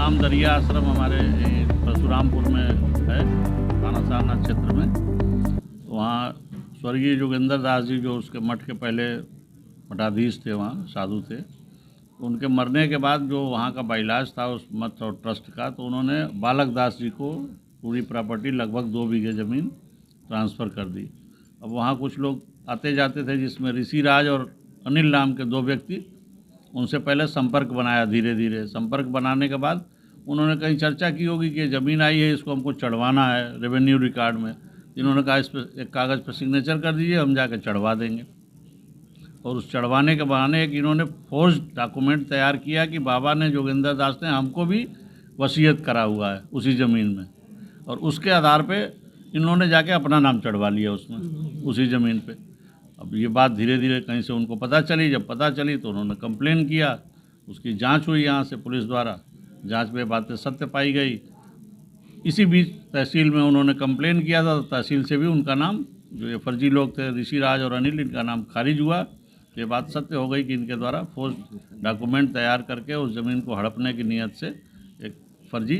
राम दरिया आश्रम हमारे परशुरामपुर में है, थाना सारनाथ क्षेत्र में। वहाँ स्वर्गीय जोगेंद्र दास जी जो उसके मठ के पहले मठाधीश थे, वहाँ साधु थे, उनके मरने के बाद जो वहाँ का बाइलाज था उस मठ और ट्रस्ट का, तो उन्होंने बालक दास जी को पूरी प्रॉपर्टी लगभग 2 बीघे ज़मीन ट्रांसफ़र कर दी। अब वहाँ कुछ लोग आते जाते थे, जिसमें ऋषि राज और अनिल नाम के 2 व्यक्ति, उनसे पहले संपर्क बनाया। धीरे धीरे संपर्क बनाने के बाद उन्होंने कहीं चर्चा की होगी कि ज़मीन आई है, इसको हमको चढ़वाना है रेवेन्यू रिकॉर्ड में। इन्होंने कहा इस पर एक कागज़ पर सिग्नेचर कर दीजिए, हम जाकर चढ़वा देंगे। और उस चढ़वाने के बहाने एक इन्होंने फोर्ज डॉक्यूमेंट तैयार किया कि बाबा ने, जोगेंद्र दास ने हमको भी वसीयत करा हुआ है उसी ज़मीन में, और उसके आधार पे इन्होंने जाके अपना नाम चढ़वा लिया उसमें, उसी ज़मीन पे। अब ये बात धीरे धीरे कहीं से उनको पता चली, जब पता चली तो उन्होंने कंप्लेन किया, उसकी जांच हुई यहाँ से पुलिस द्वारा, जांच में बातें सत्य पाई गई। इसी बीच तहसील में उन्होंने कंप्लेन किया था, तो तहसील से भी उनका नाम, जो ये फर्जी लोग थे ऋषि राज और अनिल, इनका नाम खारिज हुआ। ये बात सत्य हो गई कि इनके द्वारा फोर्ज डॉक्यूमेंट तैयार करके उस ज़मीन को हड़पने की नीयत से एक फर्जी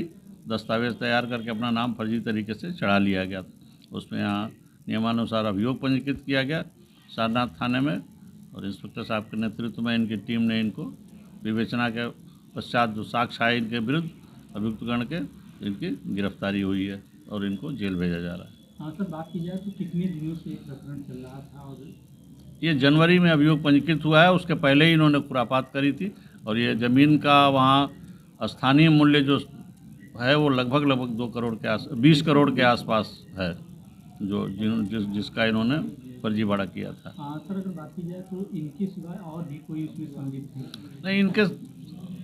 दस्तावेज़ तैयार करके अपना नाम फर्जी तरीके से चढ़ा लिया गया था। उसमें यहाँ नियमानुसार अभियोग पंजीकृत किया गया सारनाथ थाने में, और इंस्पेक्टर साहब के नेतृत्व में इनकी टीम ने इनको विवेचना के पश्चात जो साक्ष्य आए इनके विरुद्ध अभियुक्तगण के, इनकी गिरफ्तारी हुई है और इनको जेल भेजा जा रहा है। हाँ सर, बात की जाए तो कितने दिनों से ये प्रकरण चल रहा था? और ये जनवरी में अभियोग पंजीकृत हुआ है, उसके पहले ही इन्होंने खुरापात करी थी। और ये ज़मीन का वहाँ स्थानीय मूल्य जो है वो लगभग 2 करोड़ के 20 करोड़ के आसपास है, जो जिसका इन्होंने फर्जीवाड़ा किया था। हाँ सर, अगर बात की जाए तो इनके सिवाय और भी कोई इसमें संलिप्त है? नहीं, इनके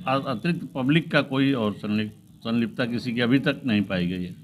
अतिरिक्त पब्लिक का कोई और संलिप्तता किसी की अभी तक नहीं पाई गई है।